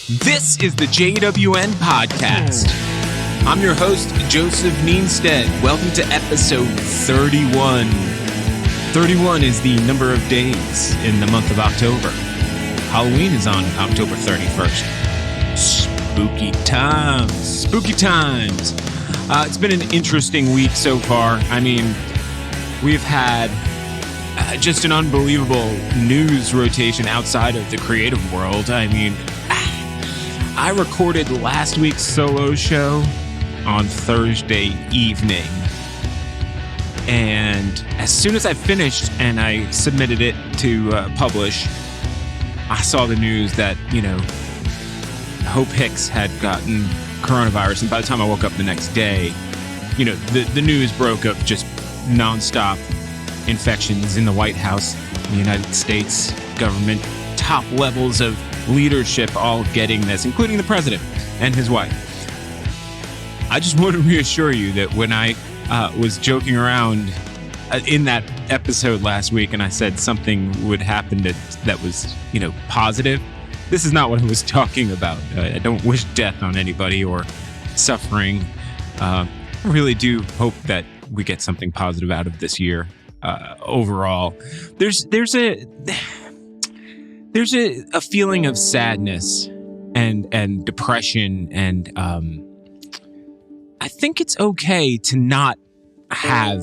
This is the JWN podcast. I'm your host, Joseph Meanstead. Welcome to episode 31. 31 is the number of days in the month of October. Halloween is on October 31st. Spooky times. Spooky times. It's been an interesting week so far. I mean, we've had just an unbelievable news rotation outside of the creative world. I mean, I recorded last week's solo show on Thursday evening. And as soon as I finished and I submitted it to publish, I saw the news that, Hope Hicks had gotten coronavirus. And by the time I woke up the next day, the news broke of just nonstop infections in the White House, the United States government, top levels of leadership all getting this, including the president and his wife. I just want to reassure you that when I was joking around in that episode last week and I said something would happen that was, positive, this is not what I was talking about. I don't wish death on anybody or suffering. I really do hope that we get something positive out of this year overall. There's a feeling of sadness and depression, and I think it's okay to not have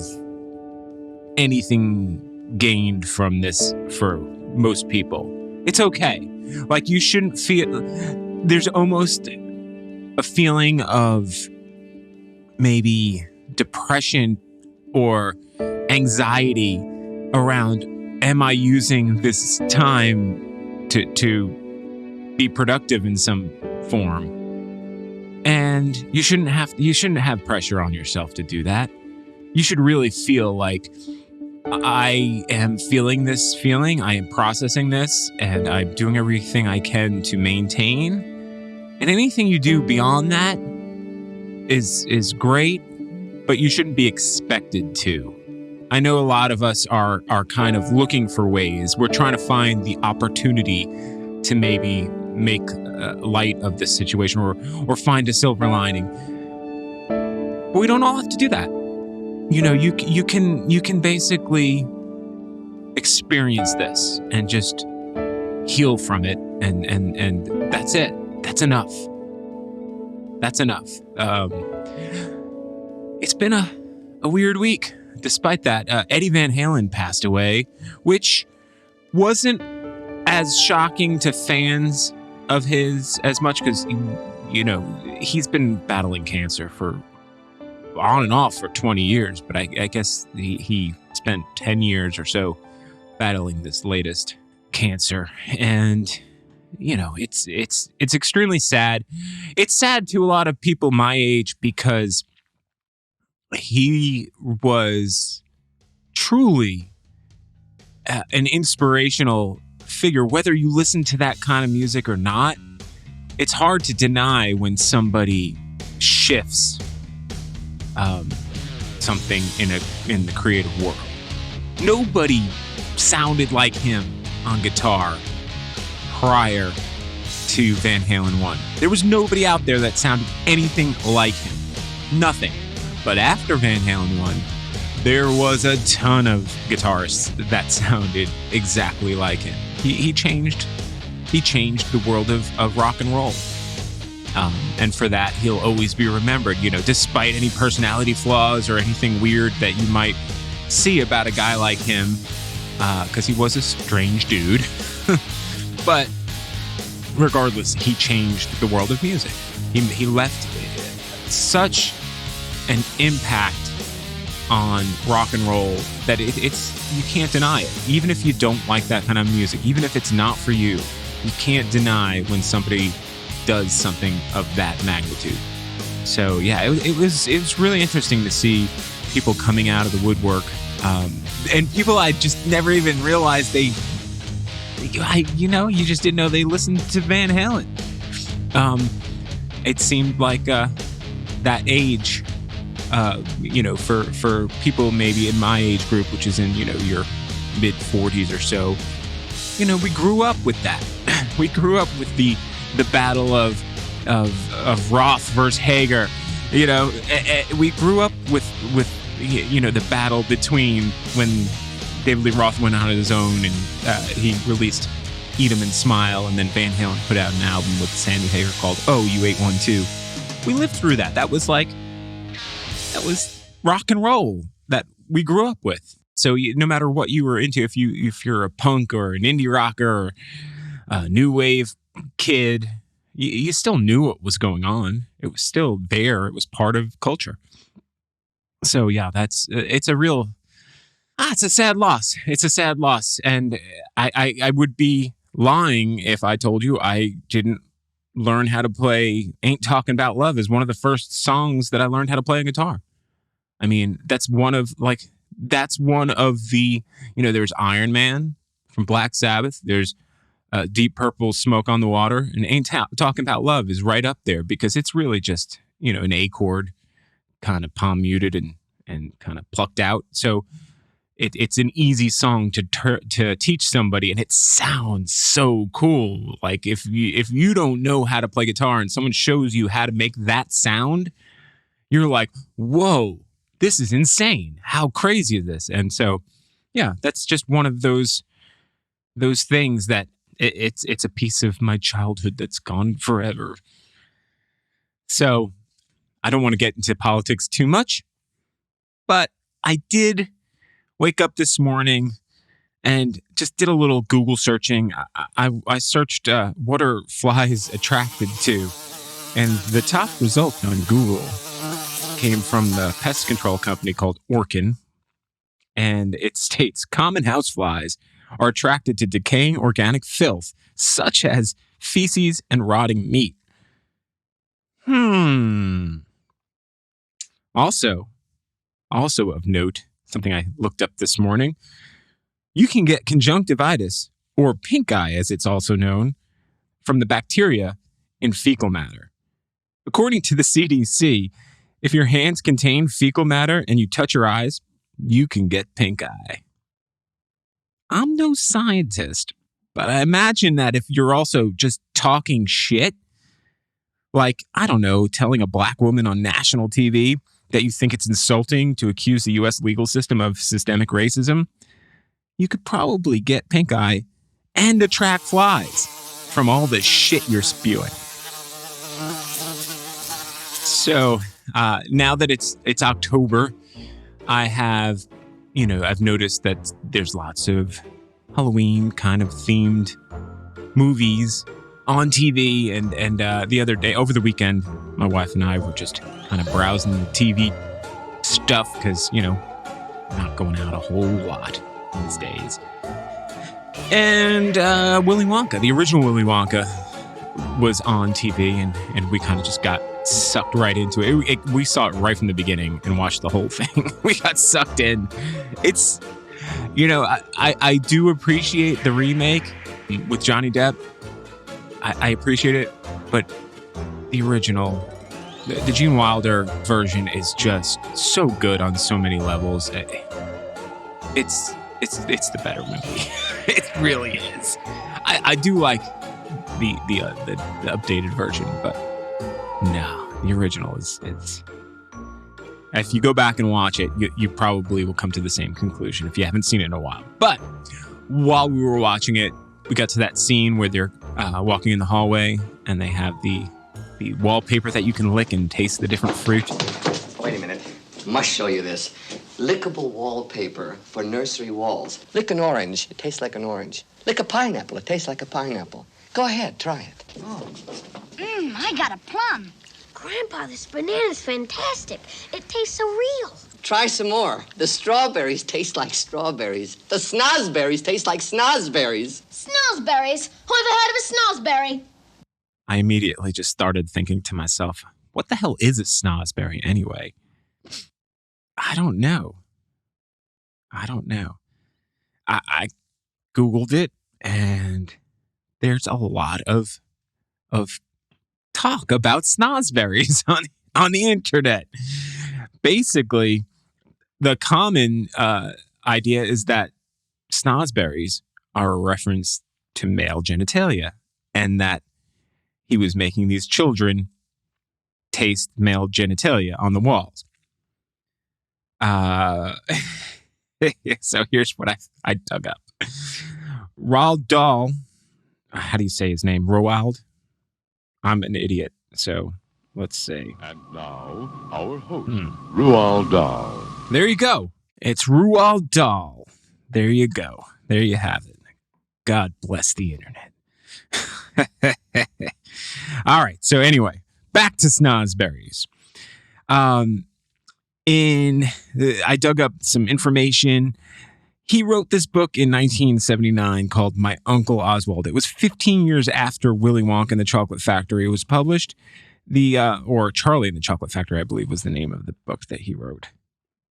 anything gained from this for most people. It's okay. Like, you shouldn't feel... There's almost a feeling of maybe depression or anxiety around, am I using this time to be productive in some form? And you shouldn't have pressure on yourself to do that. You should really feel like, I am feeling this feeling, I am processing this, and I'm doing everything I can to maintain. And anything you do beyond that is great, but you shouldn't be expected to. I know a lot of us are kind of looking for ways. We're trying to find the opportunity to maybe make light of this situation or find a silver lining. But we don't all have to do that. You can basically experience this and just heal from it, and that's it. That's enough. That's enough. It's been a weird week. Despite that, Eddie Van Halen passed away, which wasn't as shocking to fans of his as much because, he's been battling cancer for on and off for 20 years. But I guess he spent 10 years or so battling this latest cancer. And, it's extremely sad. It's sad to a lot of people my age because he was truly an inspirational figure. Whether you listen to that kind of music or not, it's hard to deny when somebody shifts something in the creative world. Nobody sounded like him on guitar prior to Van Halen 1. There was nobody out there that sounded anything like him. Nothing. But after Van Halen 1, there was a ton of guitarists that sounded exactly like him. He changed the world of rock and roll. And for that, he'll always be remembered, despite any personality flaws or anything weird that you might see about a guy like him, because he was a strange dude. But regardless, he changed the world of music. He left such an impact on rock and roll that it's you can't deny it. Even if you don't like that kind of music, even if it's not for you, you can't deny when somebody does something of that magnitude. So yeah, it was really interesting to see people coming out of the woodwork, and people I just never even realized you just didn't know they listened to Van Halen. It seemed like that age. For people maybe in my age group, which is in, your mid 40s or so, we grew up with that. We grew up with the the battle of Roth versus Hager. You know, we grew up with the battle between when David Lee Roth went out on his own and he released Eat 'Em and Smile, and then Van Halen put out an album with Sammy Hagar called Oh You 812. We lived through that. That was rock and roll that we grew up with. So no matter what you were into, if you're a punk or an indie rocker or a new wave kid, you still knew what was going on. It was still there. It was part of culture. So yeah, it's a sad loss. It's a sad loss. And I would be lying if I told you I didn't learn how to play Ain't Talking About Love as one of the first songs that I learned how to play a guitar. I mean, that's one of the, there's Iron Man from Black Sabbath. There's Deep Purple, Smoke on the Water, and Ain't Talking About Love is right up there because it's really just, an A chord kind of palm muted and kind of plucked out. So it's an easy song to teach somebody, and it sounds so cool. Like if you don't know how to play guitar and someone shows you how to make that sound, you're like, whoa, this is insane. How crazy is this? And so, yeah, that's just one of those things that it's a piece of my childhood that's gone forever. So I don't want to get into politics too much, but I did wake up this morning and just did a little Google searching. I searched what are flies attracted to, and the top result on Google came from the pest control company called Orkin, and it states common houseflies are attracted to decaying organic filth, such as feces and rotting meat. Also of note, something I looked up this morning, you can get conjunctivitis, or pink eye as it's also known, from the bacteria in fecal matter. According to the CDC, if your hands contain fecal matter and you touch your eyes, you can get pink eye. I'm no scientist, but I imagine that if you're also just talking shit, like, I don't know, telling a black woman on national TV that you think it's insulting to accuse the U.S. legal system of systemic racism, you could probably get pink eye and attract flies from all the shit you're spewing. So now that it's October, I've noticed that there's lots of Halloween kind of themed movies on TV, and the other day, over the weekend, my wife and I were just kind of browsing the TV stuff because, not going out a whole lot these days. And Willy Wonka, the original Willy Wonka, was on TV, and we kind of just got sucked right into it. We saw it right from the beginning and watched the whole thing. We got sucked in. It's, I do appreciate the remake with Johnny Depp. I appreciate it, but the original, the Gene Wilder version is just so good on so many levels. It's the better movie. It really is. I do like the updated version, but no, the original is. If you go back and watch it, you probably will come to the same conclusion if you haven't seen it in a while. But while we were watching it, we got to that scene where they're walking in the hallway and they have the wallpaper that you can lick and taste the different fruit. Wait a minute. Must show you this. Lickable wallpaper for nursery walls. Lick an orange. It tastes like an orange. Lick a pineapple. It tastes like a pineapple. Go ahead. Try it. Oh. I got a plum. Grandpa, this banana's fantastic. It tastes so real. Try some more. The strawberries taste like strawberries. The Snozzberries taste like Snozzberries. Snozzberries? Who ever heard of a Snozberry? I immediately just started thinking to myself, what the hell is a Snozberry anyway? I don't know. I Googled it, and there's a lot of talk about Snozzberries on the internet. Basically, the common idea is that Snozzberries are a reference to male genitalia, and that he was making these children taste male genitalia on the walls. So here's what I dug up. Roald Dahl, how do you say his name? Roald? I'm an idiot, so let's see. And now, our host, Roald Dahl. There you go. It's Roald Dahl. There you go. There you have it. God bless the internet. All right. So anyway, back to Snozzberries. I dug up some information. He wrote this book in 1979 called My Uncle Oswald. It was 15 years after Willy Wonka and the Chocolate Factory was published. Or Charlie and the Chocolate Factory, I believe, was the name of the book that he wrote.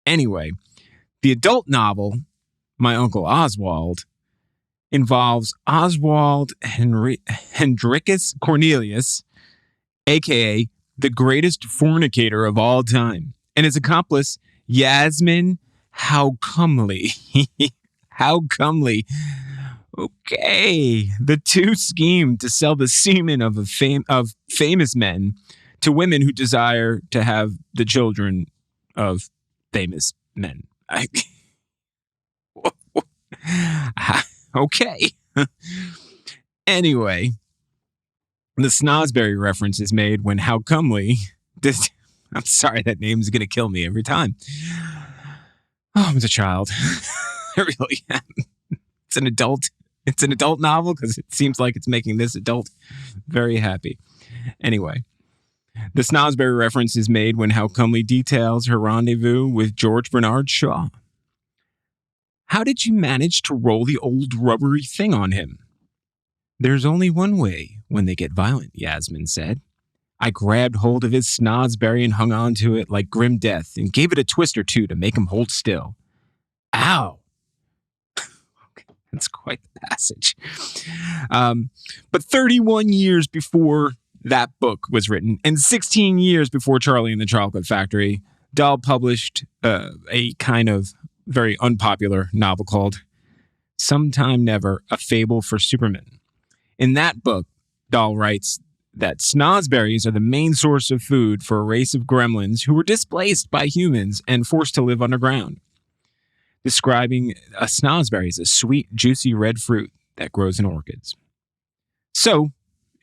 Anyway, the adult novel, My Uncle Oswald, involves Oswald Hendrikus Cornelius, a.k.a. the greatest fornicator of all time, and his accomplice, Yasmin How Comely. How Comely. Okay. The two schemed to sell the semen of famous men to women who desire to have the children of famous men. Okay. Anyway, the Snozberry reference is made when How Comely... I'm sorry, that name's going to kill me every time. Oh, I'm a child. I really am. It's an adult novel because it seems like it's making this adult very happy. Anyway, the Snozberry reference is made when How Comely details her rendezvous with George Bernard Shaw. How did you manage to roll the old rubbery thing on him? There's only one way when they get violent, Yasmin said. I grabbed hold of his Snozberry and hung on to it like grim death and gave it a twist or two to make him hold still. Ow. Okay, that's quite the passage. But 31 years before that book was written and 16 years before Charlie and the Chocolate Factory, Dahl published a kind of very unpopular novel called Sometime Never, A Fable for Supermen. In that book, Dahl writes that Snozzberries are the main source of food for a race of gremlins who were displaced by humans and forced to live underground. Describing a Snozzberry as a sweet, juicy red fruit that grows in orchids. So,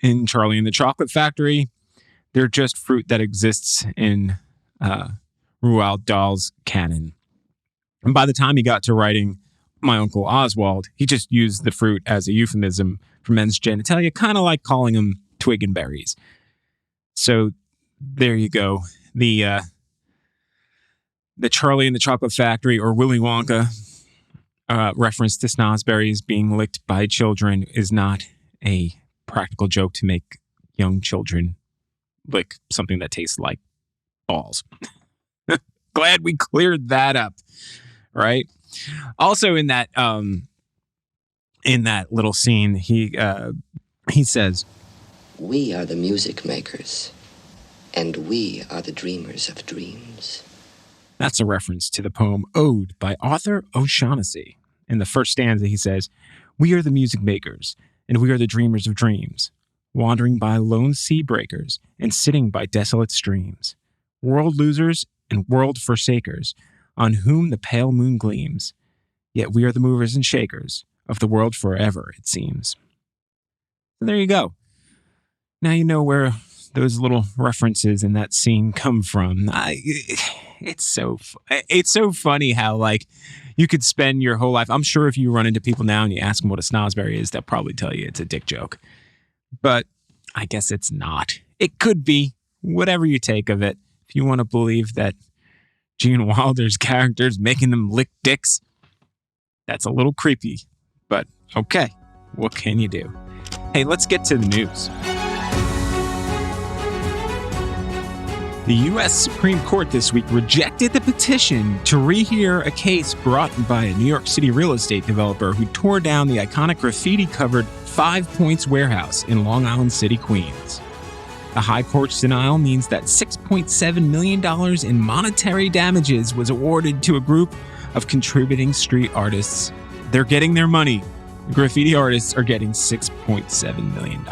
in Charlie and the Chocolate Factory, they're just fruit that exists in Roald Dahl's canon. And by the time he got to writing My Uncle Oswald, he just used the fruit as a euphemism for men's genitalia, kind of like calling them twig and berries. So there you go. The Charlie and the Chocolate Factory or Willy Wonka reference to Snozzberries being licked by children is not a practical joke to make young children lick something that tastes like balls. Glad we cleared that up, right? Also in that little scene, he says, We are the music makers, and we are the dreamers of dreams. That's a reference to the poem Ode by Arthur O'Shaughnessy. In the first stanza, he says, We are the music makers, and we are the dreamers of dreams, wandering by lone sea breakers and sitting by desolate streams, world losers and world forsakers, on whom the pale moon gleams. Yet we are the movers and shakers of the world forever, it seems. So there you go. Now you know where those little references in that scene come from. It's so funny how, like, you could spend your whole life. I'm sure if you run into people now and you ask them what a Snozzberry is, they'll probably tell you it's a dick joke. But I guess it's not. It could be. Whatever you take of it. If you want to believe that Gene Wilder's character's making them lick dicks, that's a little creepy. But okay, what can you do? Hey, let's get to the news. The U.S. Supreme Court this week rejected the petition to rehear a case brought by a New York City real estate developer who tore down the iconic graffiti-covered 5 Points warehouse in Long Island City, Queens. The High Court's denial means that $6.7 million in monetary damages was awarded to a group of contributing street artists. They're getting their money. The graffiti artists are getting $6.7 million.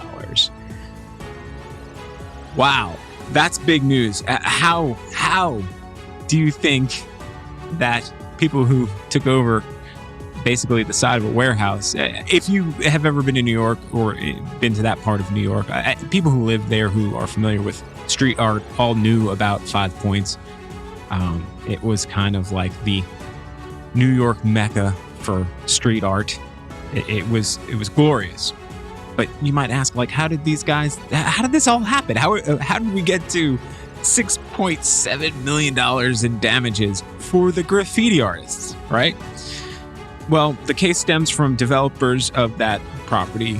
Wow, that's big news. How do you think that people who took over basically the side of a warehouse, if you have ever been to New York or been to that part of New York, people who live there who are familiar with street art all knew about 5 Points. It was kind of like the New York mecca for street art. It was glorious. But you might ask, like, how did this all happen? How did we get to $6.7 million in damages for the graffiti artists, right? Well, the case stems from developers of that property,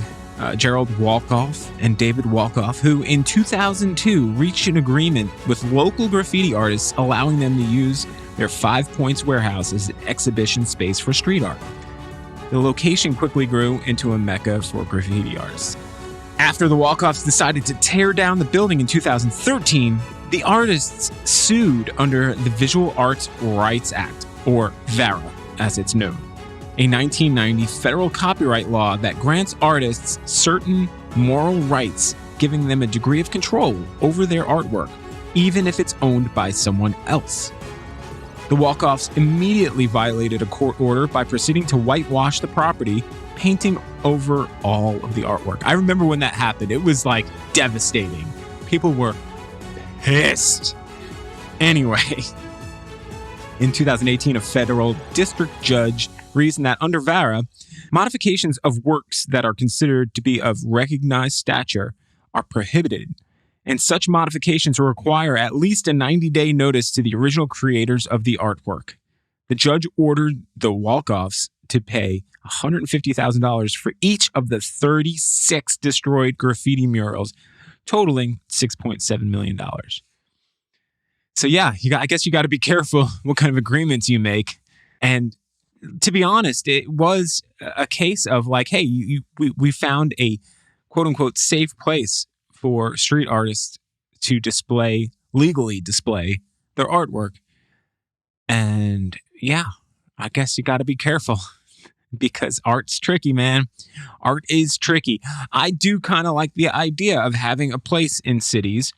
Gerald Walkoff and David Walkoff, who in 2002 reached an agreement with local graffiti artists allowing them to use their 5 Points warehouse as an exhibition space for street art. The location quickly grew into a mecca for graffiti artists. After the Walkoffs decided to tear down the building in 2013, the artists sued under the Visual Arts Rights Act, or VARA, as it's known, a 1990 federal copyright law that grants artists certain moral rights, giving them a degree of control over their artwork, even if it's owned by someone else. The Walkoffs immediately violated a court order by proceeding to whitewash the property, painting over all of the artwork. I remember when that happened. It was like devastating. People were pissed. Anyway, in 2018, a federal district judge reasoned that under VARA, modifications of works that are considered to be of recognized stature are prohibited, and such modifications require at least a 90-day notice to the original creators of the artwork. The judge ordered the Walkoffs to pay $150,000 for each of the 36 destroyed graffiti murals, totaling $6.7 million. So yeah, I guess you got to be careful what kind of agreements you make. And to be honest, it was a case of like, hey, we found a quote-unquote safe place for street artists to legally display their artwork. And yeah, I guess you got to be careful because art's tricky, man. Art is tricky. I do kind of like the idea of having a place in cities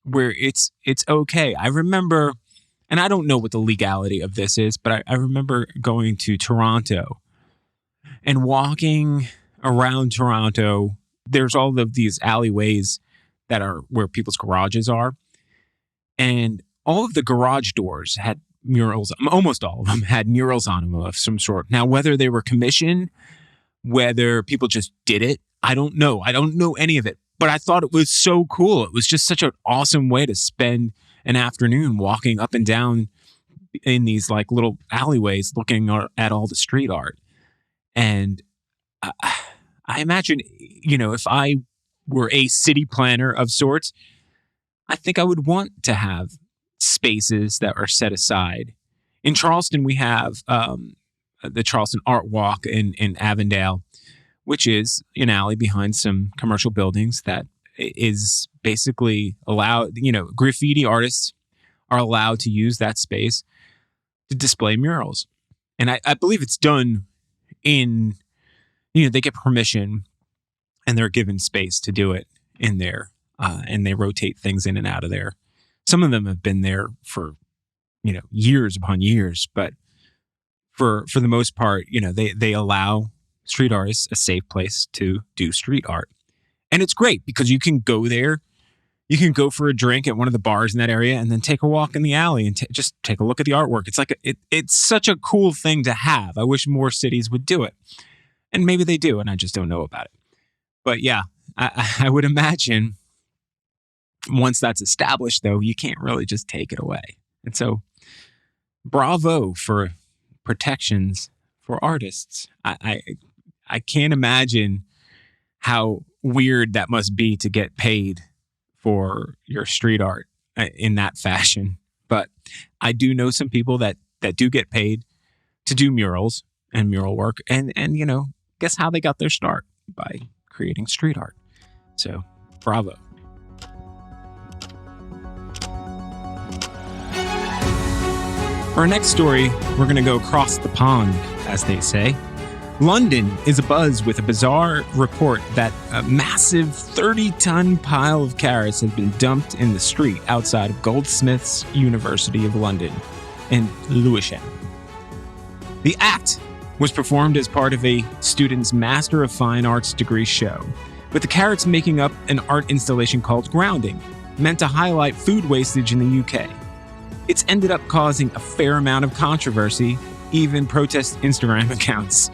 where it's okay. I remember, and I don't know what the legality of this is, but I remember going to Toronto and walking around Toronto. There's all of these alleyways that are where people's garages are. And all of the garage doors had murals. Almost all of them had murals on them of some sort. Now, whether they were commissioned, whether people just did it, I don't know. I don't know any of it. But I thought it was so cool. It was just such an awesome way to spend an afternoon walking up and down in these like little alleyways looking at all the street art. And I imagine, if I were a city planner of sorts, I think I would want to have spaces that are set aside. In Charleston, we have the Charleston Art Walk in Avondale, which is an alley behind some commercial buildings that is basically allowed, graffiti artists are allowed to use that space to display murals. And I believe it's done in, they get permission and they're given space to do it in there. And they rotate things in and out of there. Some of them have been there for, years upon years. But for the most part, they allow street artists a safe place to do street art. And it's great because you can go there. You can go for a drink at one of the bars in that area and then take a walk in the alley and just take a look at the artwork. It's like it's such a cool thing to have. I wish more cities would do it. And maybe they do, and I just don't know about it. But yeah, I would imagine once that's established, though, you can't really just take it away. And so bravo for protections for artists. I can't imagine how weird that must be to get paid for your street art in that fashion. But I do know some people that do get paid to do murals and mural work. And guess how they got their start? By creating street art. So bravo. For our next story, we're going to go across the pond, as they say. London is abuzz with a bizarre report that a massive 30-ton pile of carrots has been dumped in the street outside of Goldsmiths University of London in Lewisham. The act was performed as part of a student's Master of Fine Arts degree show, with the carrots making up an art installation called Grounding, meant to highlight food wastage in the UK. It's ended up causing a fair amount of controversy, even protest Instagram accounts.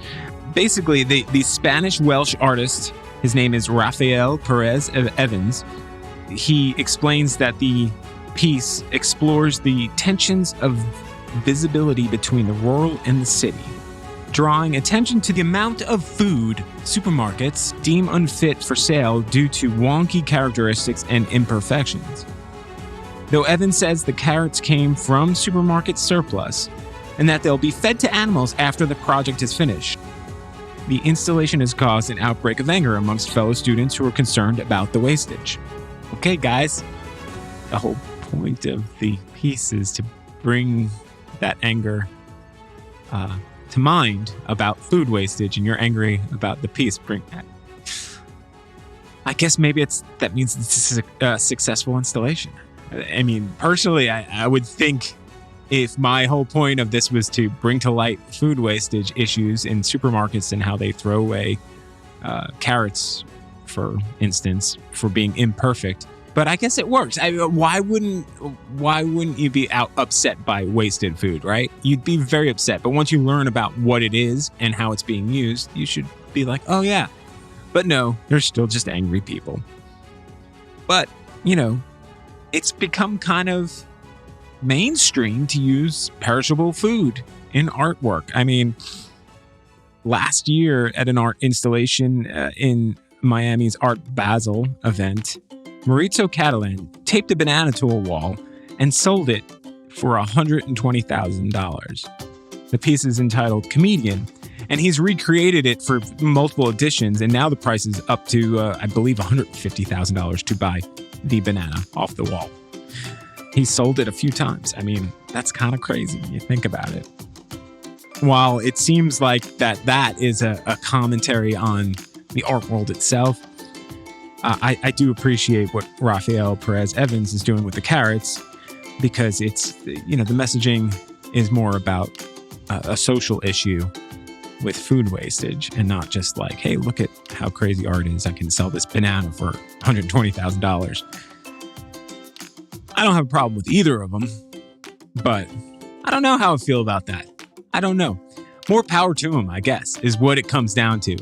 Basically, the Spanish-Welsh artist, his name is Rafael Perez Evans, he explains that the piece explores the tensions of visibility between the rural and the city, drawing attention to the amount of food supermarkets deem unfit for sale due to wonky characteristics and imperfections. Though Evans says the carrots came from supermarket surplus and that they'll be fed to animals after the project is finished. The installation has caused an outbreak of anger amongst fellow students who are concerned about the wastage. Okay, guys, the whole point of the piece is to bring that anger to mind about food wastage, and you're angry about the piece. I guess maybe that means it's a successful installation. I mean, personally, I would think if my whole point of this was to bring to light food wastage issues in supermarkets and how they throw away carrots, for instance, for being imperfect. But I guess it works. Why wouldn't you be upset by wasted food, right? You'd be very upset. But once you learn about what it is and how it's being used, you should be like, oh yeah. But no, they're still just angry people. But, it's become kind of mainstream to use perishable food in artwork. I mean, last year at an art installation in Miami's Art Basel event, Maurizio Catalan taped a banana to a wall and sold it for $120,000. The piece is entitled Comedian, and he's recreated it for multiple editions, and now the price is up to, I believe, $150,000 to buy the banana off the wall. He sold it a few times. I mean, that's kind of crazy when you think about it. While it seems like that is a commentary on the art world itself, I do appreciate what Rafael Perez Evans is doing with the carrots, because it's, the messaging is more about a social issue with food wastage and not just like, hey, look at how crazy art is. I can sell this banana for $120,000. I don't have a problem with either of them, but I don't know how I feel about that. I don't know. More power to him, I guess, is what it comes down to.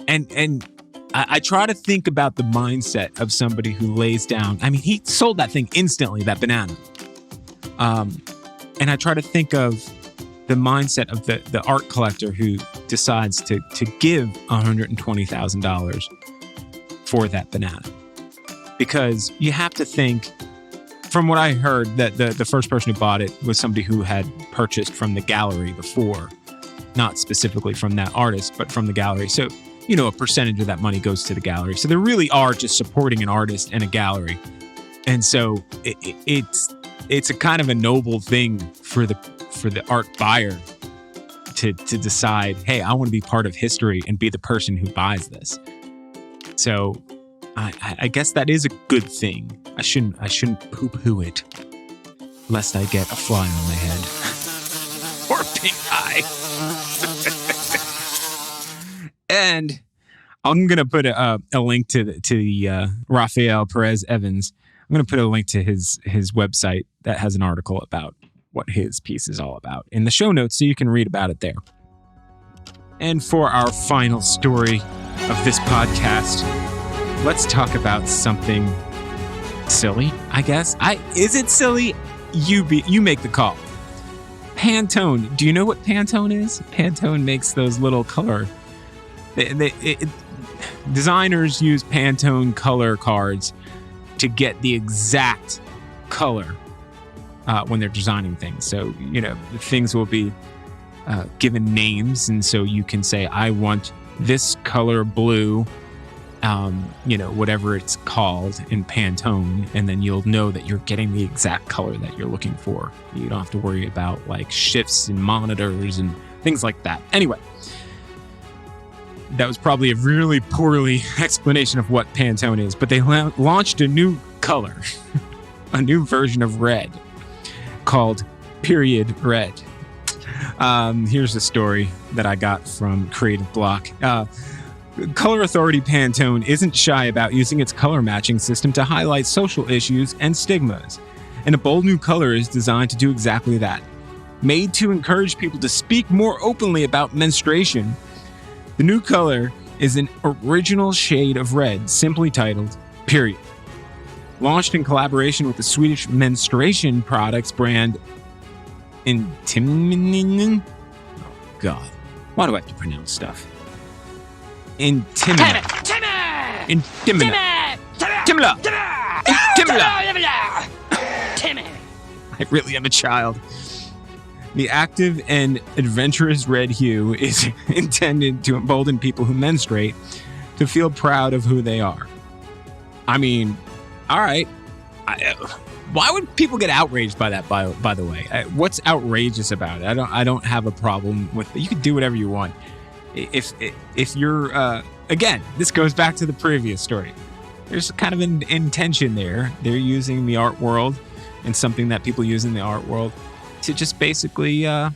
And I try to think about the mindset of somebody who lays down. I mean, he sold that thing instantly, that banana. And I try to think of the mindset of the art collector who decides to give $120,000 for that banana. Because you have to think, from what I heard, that the first person who bought it was somebody who had purchased from the gallery before, not specifically from that artist, but from the gallery. So, a percentage of that money goes to the gallery. So they really are just supporting an artist and a gallery. And so it's a kind of a noble thing for the art buyer to decide, hey, I want to be part of history and be the person who buys this. So I guess that is a good thing. I shouldn't poo-poo it, lest I get a fly on my head or a pink eye. And I'm gonna put a link to the Rafael Perez Evans. I'm gonna put a link to his website that has an article about what his piece is all about in the show notes, so you can read about it there. And for our final story of this podcast, let's talk about something silly, I guess. Is it silly? You make the call. Pantone. Do you know what Pantone is? Pantone makes those little color. Designers use Pantone color cards to get the exact color when they're designing things. So, things will be given names, and so you can say, I want this color blue, whatever it's called in Pantone, and then you'll know that you're getting the exact color that you're looking for. You don't have to worry about like shifts and monitors and things like that. Anyway, that was probably a really poorly explanation of what Pantone is, but they launched a new color, a new version of red called Period Red. Here's a story that I got from Creative Block. Color Authority Pantone isn't shy about using its color matching system to highlight social issues and stigmas. And a bold new color is designed to do exactly that. Made to encourage people to speak more openly about menstruation, the new color is an original shade of red, simply titled Period. Launched in collaboration with the Swedish menstruation products brand Intiminen. Oh, God. Why do I have to pronounce stuff? Intimina. I really am a child. The active and adventurous red hue is intended to embolden people who menstruate to feel proud of who they are. I mean, all right. Why would people get outraged by that? By the way, what's outrageous about it? I don't have a problem with it. You can do whatever you want. If you're again, this goes back to the previous story. There's kind of an intention there. They're using the art world and something that people use in the art world to just basically to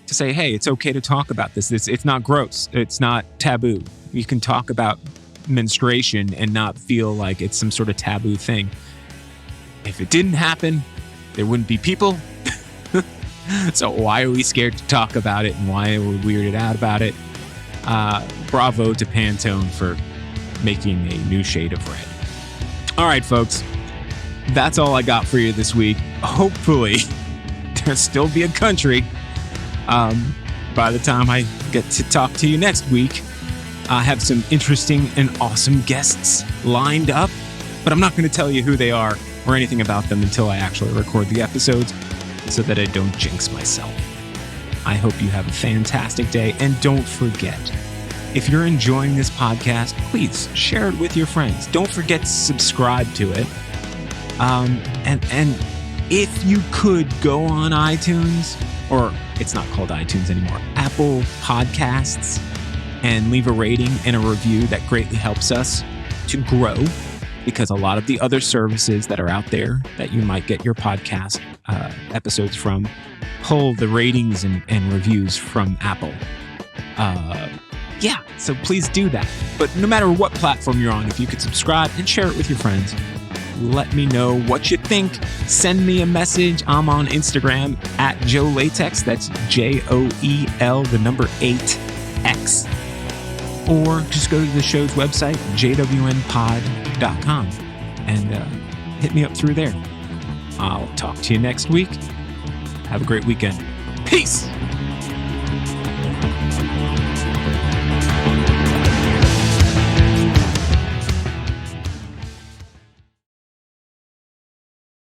say, hey, it's okay to talk about this. It's not gross. It's not taboo. You can talk about menstruation and not feel like it's some sort of taboo thing. If it didn't happen, there wouldn't be people. So why are we scared to talk about it, and why are we weirded out about it? Bravo to Pantone for making a new shade of red. All right, folks. That's all I got for you this week. Hopefully, there'll still be a country by the time I get to talk to you next week. I have some interesting and awesome guests lined up, but I'm not going to tell you who they are or anything about them until I actually record the episodes so that I don't jinx myself. I hope you have a fantastic day, and don't forget, if you're enjoying this podcast, please share it with your friends. Don't forget to subscribe to it. And if you could go on iTunes, or it's not called iTunes anymore, Apple Podcasts, and leave a rating and a review, that greatly helps us to grow, because a lot of the other services that are out there that you might get your podcast episodes from pull the ratings and reviews from Apple. Yeah, so please do that. But no matter what platform you're on, if you could subscribe and share it with your friends, let me know what you think. Send me a message. I'm on Instagram at Joe Latex. That's JOEL, the number 8X. Or just go to the show's website, jwnpod.com, and hit me up through there. I'll talk to you next week. Have a great weekend. Peace!